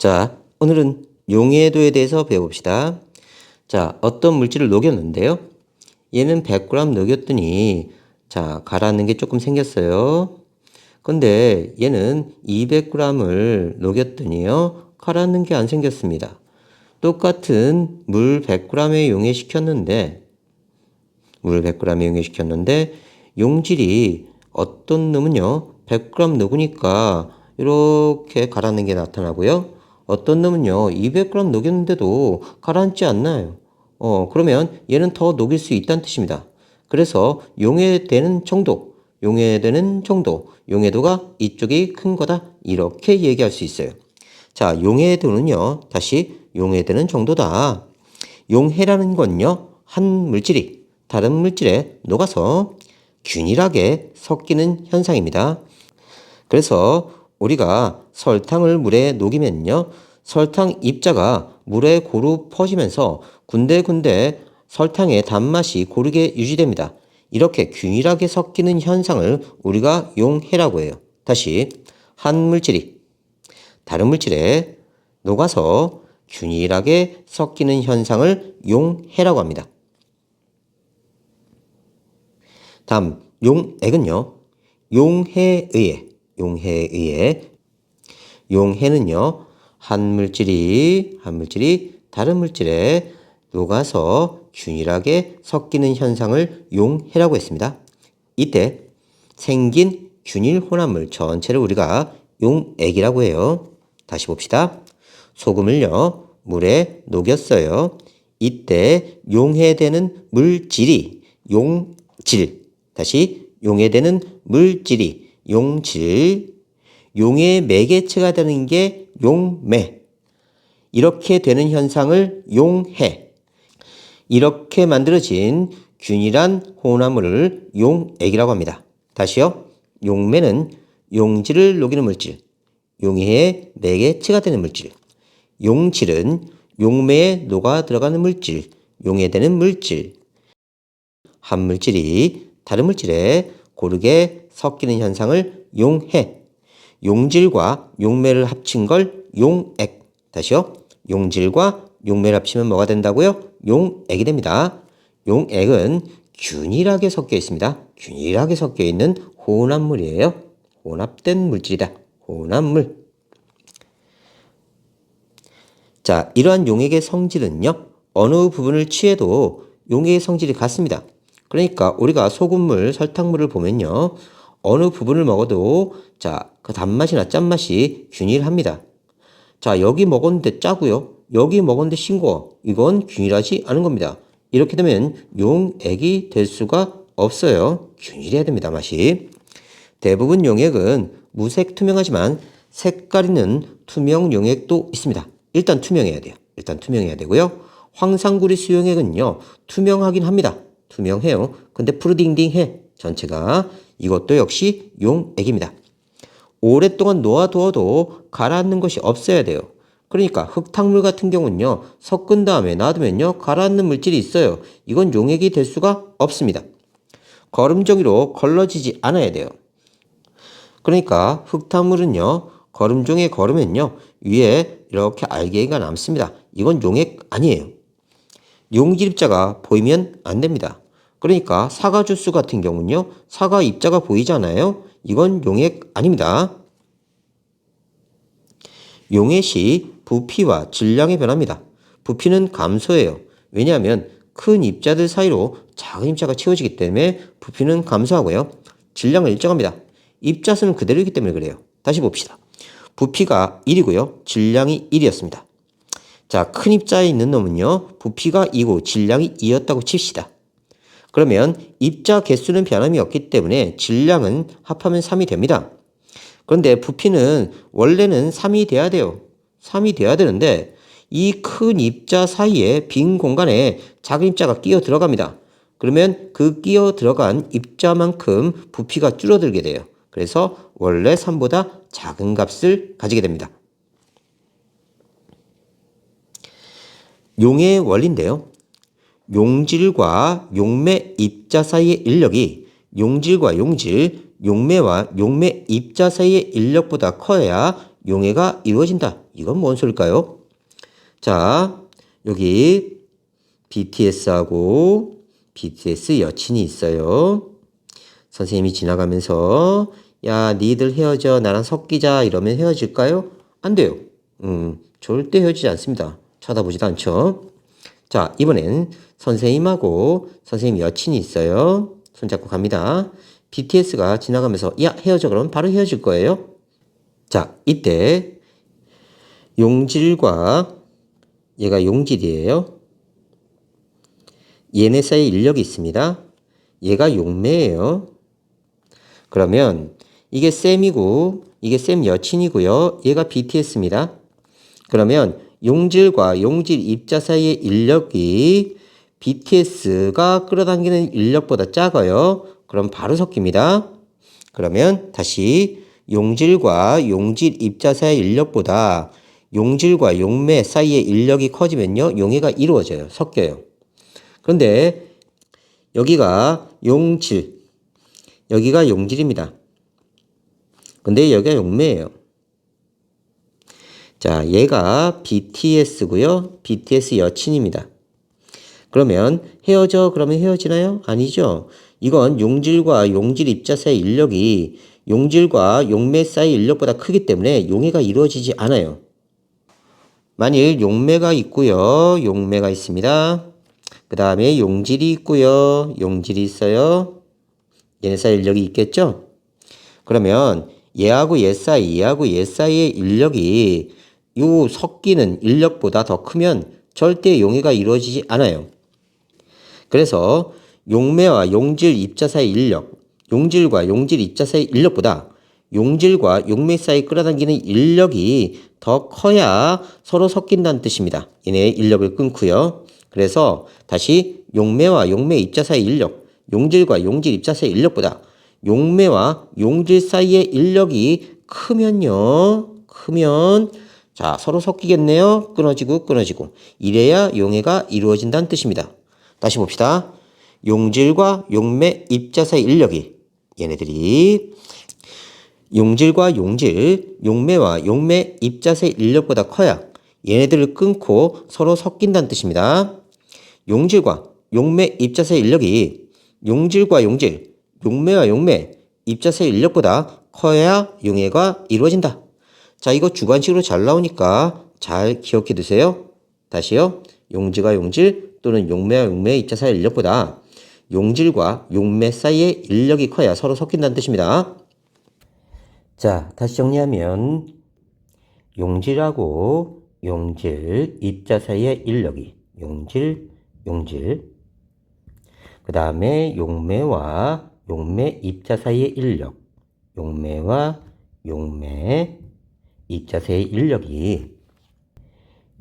자, 오늘은 용해도에 대해서 배워봅시다. 자, 어떤 물질을 녹였는데요. 얘는 100g 녹였더니 자, 가라앉는 게 조금 생겼어요. 근데 얘는 200g을 녹였더니요. 가라앉는 게 안 생겼습니다. 똑같은 물 100g에 용해시켰는데 용질이 어떤 놈은요. 100g 녹으니까 이렇게 가라앉는 게 나타나고요. 어떤 놈은요. 200g 녹였는데도 가라앉지 않나요? 그러면 얘는 더 녹일 수 있다는 뜻입니다. 그래서 용해되는 정도, 용해도가 이쪽이 큰 거다. 이렇게 얘기할 수 있어요. 자, 용해도는요. 다시 용해되는 정도다. 용해라는 건요. 한 물질이 다른 물질에 녹아서 균일하게 섞이는 현상입니다. 그래서 우리가 설탕을 물에 녹이면요. 설탕 입자가 물에 고루 퍼지면서 군데군데 설탕의 단맛이 고르게 유지됩니다. 이렇게 균일하게 섞이는 현상을 우리가 용해라고 해요. 다시 한 물질이 다른 물질에 녹아서 균일하게 섞이는 현상을 용해라고 합니다. 다음 용액은요. 용해는요. 한 물질이 다른 물질에 녹아서 균일하게 섞이는 현상을 용해라고 했습니다. 이때 생긴 균일 혼합물 전체를 우리가 용액이라고 해요. 다시 봅시다. 소금을요. 물에 녹였어요. 이때 용해되는 물질이 용질. 다시 용해되는 물질이 용질. 용의 매개체가 되는 게 용매. 이렇게 되는 현상을 용해. 이렇게 만들어진 균일한 혼합물을 용액이라고 합니다. 다시요. 용매는 용질을 녹이는 물질. 용해의 매개체가 되는 물질. 용질은 용매에 녹아 들어가는 물질. 용해되는 물질. 한 물질이 다른 물질에 고르게 섞이는 현상을 용해. 용질과 용매를 합친 걸 용액. 다시요. 용질과 용매를 합치면 뭐가 된다고요? 용액이 됩니다. 용액은 균일하게 섞여 있습니다. 균일하게 섞여 있는 혼합물이에요. 혼합된 물질이다. 혼합물. 자, 이러한 용액의 성질은요. 어느 부분을 취해도 용액의 성질이 같습니다. 그러니까 우리가 소금물, 설탕물을 보면요. 어느 부분을 먹어도 자, 그 단맛이나 짠맛이 균일합니다. 자, 여기 먹었는데 짜고요. 여기 먹었는데 싱거워. 이건 균일하지 않은 겁니다. 이렇게 되면 용액이 될 수가 없어요. 균일해야 됩니다, 맛이. 대부분 용액은 무색 투명하지만 색깔 있는 투명 용액도 있습니다. 일단 투명해야 돼요. 일단 투명해야 되고요. 황산구리수 용액은요. 투명하긴 합니다. 투명해요. 근데 푸르딩딩해. 전체가. 이것도 역시 용액입니다. 오랫동안 놓아두어도 가라앉는 것이 없어야 돼요. 그러니까 흙탕물 같은 경우는요. 섞은 다음에 놔두면요. 가라앉는 물질이 있어요. 이건 용액이 될 수가 없습니다. 거름종이로 걸러지지 않아야 돼요. 그러니까 흙탕물은요. 거름종에 걸으면요. 위에 이렇게 알갱이가 남습니다. 이건 용액 아니에요. 용질 입자가 보이면 안 됩니다. 그러니까 사과 주스 같은 경우는요. 사과 입자가 보이잖아요. 이건 용액 아닙니다. 용해 시 부피와 질량의 변화입니다. 부피는 감소해요. 왜냐하면 큰 입자들 사이로 작은 입자가 채워지기 때문에 부피는 감소하고요. 질량은 일정합니다. 입자 수는 그대로이기 때문에 그래요. 다시 봅시다. 부피가 1이고요. 질량이 1이었습니다. 자, 큰 입자에 있는 놈은요. 부피가 2고 질량이 2였다고 칩시다. 그러면 입자 개수는 변함이 없기 때문에 질량은 합하면 3이 됩니다. 그런데 부피는 원래는 3이 돼야 돼요. 3이 돼야 되는데 이 큰 입자 사이에 빈 공간에 작은 입자가 끼어 들어갑니다. 그러면 그 끼어 들어간 입자만큼 부피가 줄어들게 돼요. 그래서 원래 3보다 작은 값을 가지게 됩니다. 용해의 원리인데요. 용질과 용매 입자 사이의 인력이 용질과 용질, 용매와 용매 입자 사이의 인력보다 커야 용해가 이루어진다. 이건 뭔 소릴까요? 자, 여기 BTS하고 BTS 여친이 있어요. 선생님이 지나가면서 야, 니들 헤어져. 나랑 섞이자. 이러면 헤어질까요? 안 돼요. 절대 헤어지지 않습니다. 쳐다보지도 않죠. 자, 이번엔 선생님하고 선생님 여친이 있어요. 손잡고 갑니다. BTS가 지나가면서 야, 헤어져. 그러면 바로 헤어질 거예요. 자, 이때 용질과 얘가 용질이에요. 얘네 사이에 인력이 있습니다. 얘가 용매예요. 그러면 이게 쌤이고 이게 쌤 여친이고요. 얘가 BTS입니다. 그러면 용질과 용질 입자 사이의 인력이 BTS가 끌어당기는 인력보다 작아요. 그럼 바로 섞입니다. 그러면 다시 용질과 용질 입자 사이의 인력보다 용질과 용매 사이의 인력이 커지면요. 용해가 이루어져요. 섞여요. 그런데 여기가 용질, 여기가 용질입니다. 근데 여기가 용매예요. 자, 얘가 BTS고요. BTS 여친입니다. 그러면 헤어져? 그러면 헤어지나요? 아니죠. 이건 용질과 용질 입자 사이 인력이 용질과 용매 사이 인력보다 크기 때문에 용해가 이루어지지 않아요. 만일 용매가 있고요. 용매가 있습니다. 그 다음에 용질이 있고요. 용질이 있어요. 얘네 사이 인력이 있겠죠? 그러면 얘하고 얘 사이의 인력이 요 섞이는 인력보다 더 크면 절대 용해가 이루어지지 않아요. 그래서 용매와 용질 입자 사이 인력, 용질과 용질 입자 사이 인력보다 용질과 용매 사이 끌어당기는 인력이 더 커야 서로 섞인다는 뜻입니다. 얘네의 인력을 끊고요. 그래서 다시 용매와 용매 입자 사이 인력, 용질과 용질 입자 사이 인력보다 용매와 용질 사이의 인력이 크면 자, 서로 섞이겠네요. 끊어지고 이래야 용해가 이루어진다는 뜻입니다. 다시 봅시다. 용질과 용매 입자 사이 인력이 얘네들이 용질과 용질, 용매와 용매 입자 사이 인력보다 커야 얘네들을 끊고 서로 섞인다는 뜻입니다. 용질과 용매 입자 사이 인력이 용질과 용질, 용매와 용매 입자 사이 인력보다 커야 용해가 이루어진다. 자, 이거 주관식으로 잘 나오니까 잘 기억해 두세요. 다시요. 용질과 용질 또는 용매와 용매 입자 사이 인력보다 용질과 용매 사이의 인력이 커야 서로 섞인다는 뜻입니다. 자, 다시 정리하면 용질하고 용질 입자 사이의 인력이 용질 그 다음에 용매와 용매 입자 사이의 인력 용매와 용매 입자 사이의 인력이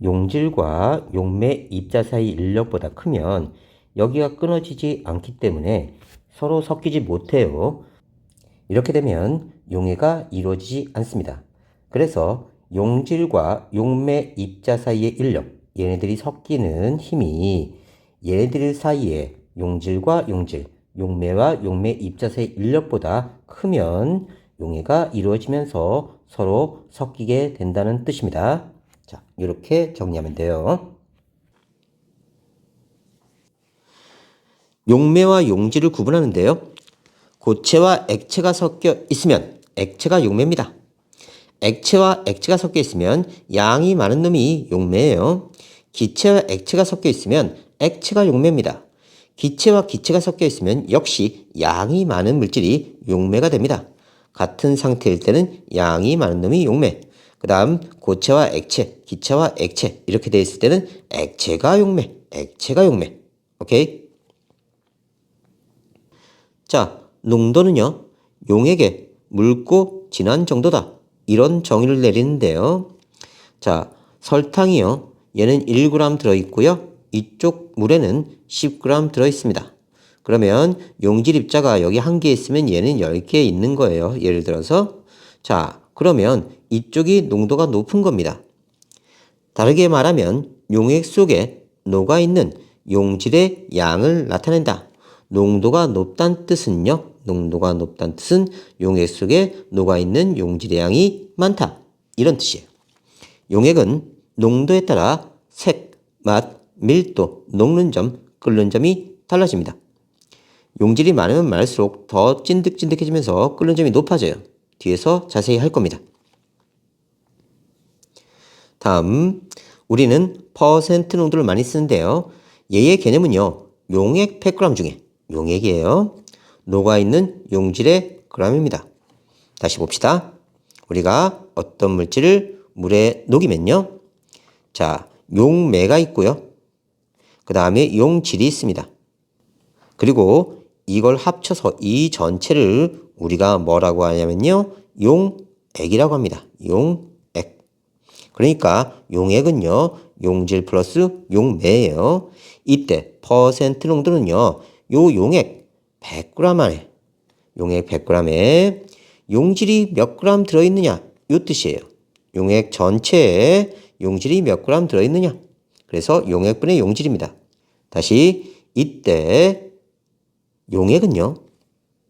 용질과 용매 입자 사이 인력보다 크면 여기가 끊어지지 않기 때문에 서로 섞이지 못해요. 이렇게 되면 용해가 이루어지지 않습니다. 그래서 용질과 용매 입자 사이의 인력, 얘네들이 섞이는 힘이 얘네들 사이에 용질과 용질, 용매와 용매 입자 사이의 인력보다 크면 용해가 이루어지면서 서로 섞이게 된다는 뜻입니다. 자, 이렇게 정리하면 돼요. 용매와 용질을 구분하는데요. 고체와 액체가 섞여 있으면 액체가 용매입니다. 액체와 액체가 섞여 있으면 양이 많은 놈이 용매예요. 기체와 액체가 섞여 있으면 액체가 용매입니다. 기체와 기체가 섞여 있으면 역시 양이 많은 물질이 용매가 됩니다. 같은 상태일 때는 양이 많은 놈이 용매. 그 다음 고체와 액체, 기체와 액체 이렇게 되어 있을 때는 액체가 용매. 오케이? 자, 농도는요. 용액에 묽고 진한 정도다. 이런 정의를 내리는데요. 자, 설탕이요. 얘는 1g 들어있고요. 이쪽 물에는 10g 들어있습니다. 그러면 용질 입자가 여기 한 개 있으면 얘는 10개 있는 거예요. 예를 들어서. 자, 그러면 이쪽이 농도가 높은 겁니다. 다르게 말하면 용액 속에 녹아있는 용질의 양을 나타낸다. 농도가 높다는 뜻은요. 농도가 높다는 뜻은 용액 속에 녹아있는 용질의 양이 많다. 이런 뜻이에요. 용액은 농도에 따라 색, 맛, 밀도, 녹는 점, 끓는 점이 달라집니다. 용질이 많으면 많을수록 더 찐득찐득해지면서 끓는 점이 높아져요. 뒤에서 자세히 할 겁니다. 다음, 우리는 퍼센트 농도를 많이 쓰는데요. 얘의 개념은요, 용액 100g 중에 용액이에요. 녹아있는 용질의 g입니다. 다시 봅시다. 우리가 어떤 물질을 물에 녹이면요. 자, 용매가 있고요. 그 다음에 용질이 있습니다. 그리고 이걸 합쳐서 이 전체를 우리가 뭐라고 하냐면요. 용액이라고 합니다. 용액. 그러니까 용액은요. 용질 플러스 용매예요. 이때 퍼센트 농도는요. 요 용액 100g 안에 용액 100g에 용질이 몇 g 들어있느냐 요 뜻이에요. 용액 전체에 용질이 몇 g 들어있느냐. 그래서 용액분의 용질입니다. 다시 이때 용액은요.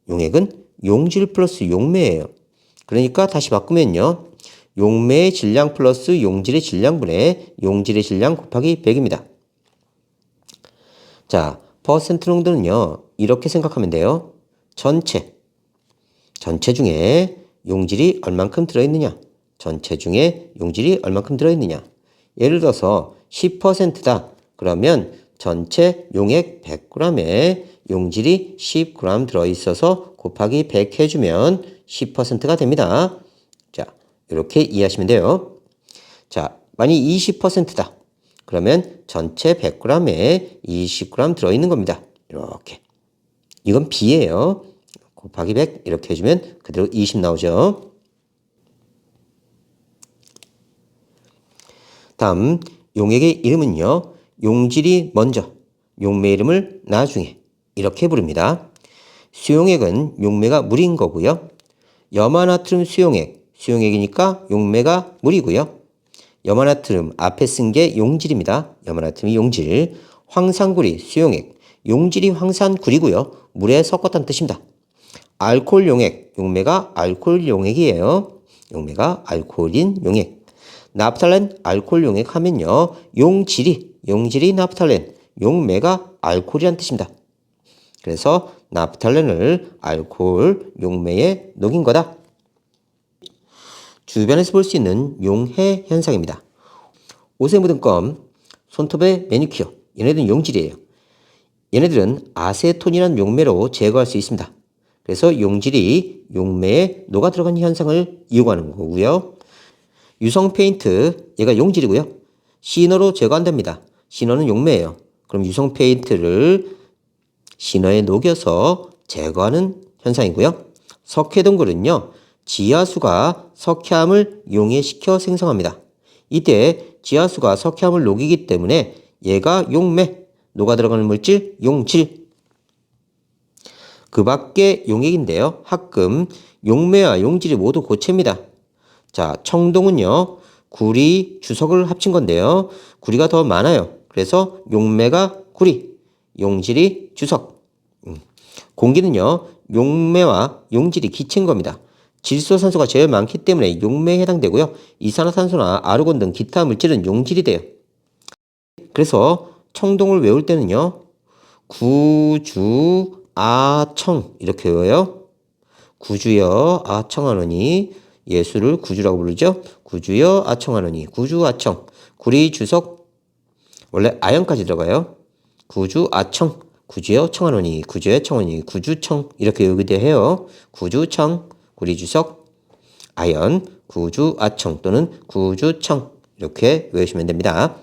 용액은 용질 플러스 용매예요. 그러니까 다시 바꾸면요. 용매의 질량 플러스 용질의 질량분의 용질의 질량 곱하기 100입니다. 자, 퍼센트 농도는요. 이렇게 생각하면 돼요. 전체 중에 용질이 얼만큼 들어있느냐. 전체 중에 용질이 얼만큼 들어있느냐. 예를 들어서 10%다. 그러면 전체 용액 100g에 용질이 10g 들어있어서 곱하기 100 해주면 10%가 됩니다. 자, 이렇게 이해하시면 돼요. 자, 만약 20%다. 그러면 전체 100g에 20g 들어있는 겁니다. 이렇게. 이건 B예요. 곱하기 100 이렇게 해주면 그대로 20 나오죠. 다음 용액의 이름은요. 용질이 먼저, 용매 이름을 나중에 이렇게 부릅니다. 수용액은 용매가 물인 거고요. 염화나트륨 수용액이니까 용매가 물이고요. 염화나트륨 앞에 쓴 게 용질입니다. 염화나트륨이 용질. 황산구리 수용액, 용질이 황산구리고요. 물에 섞었다는 뜻입니다. 알코올 용액, 용매가 알코올 용액이에요. 용매가 알코올인 용액. 나프탈렌 알코올 용액 하면요. 용질이 나프탈렌, 용매가 알코올이란 뜻입니다. 그래서 나프탈렌을 알코올 용매에 녹인 거다. 주변에서 볼 수 있는 용해 현상입니다. 옷에 묻은 껌, 손톱의 매니큐어, 얘네들은 용질이에요. 얘네들은 아세톤이라는 용매로 제거할 수 있습니다. 그래서 용질이 용매에 녹아 들어간 현상을 이용하는 거고요. 유성 페인트, 얘가 용질이고요. 시너로 제거한답니다. 시너는 용매예요. 그럼 유성 페인트를 시너에 녹여서 제거하는 현상이고요. 석회동굴은요. 지하수가 석회암을 용해시켜 생성합니다. 이때 지하수가 석회암을 녹이기 때문에 얘가 용매, 녹아 들어가는 물질 용질. 그 밖에 용액인데요. 합금, 용매와 용질이 모두 고체입니다. 자, 청동은요. 구리, 주석을 합친 건데요. 구리가 더 많아요. 그래서 용매가 구리, 용질이 주석. 공기는요. 용매와 용질이 기체인 겁니다. 질소산소가 제일 많기 때문에 용매에 해당되고요. 이산화탄소나 아르곤 등 기타 물질은 용질이 돼요. 그래서 청동을 외울 때는요. 구주, 아청 이렇게 외워요. 구주여 아청하노니, 예수를 구주라고 부르죠. 구주여 아청하노니, 구주 아청. 구리 주석, 원래 아연까지 들어가요. 구주 아청, 구주여 청하노니, 구주여 청하니, 구주청 이렇게 외우기도 해요. 구주청, 구리 주석, 아연, 구주 아청 또는 구주청 이렇게 외우시면 됩니다.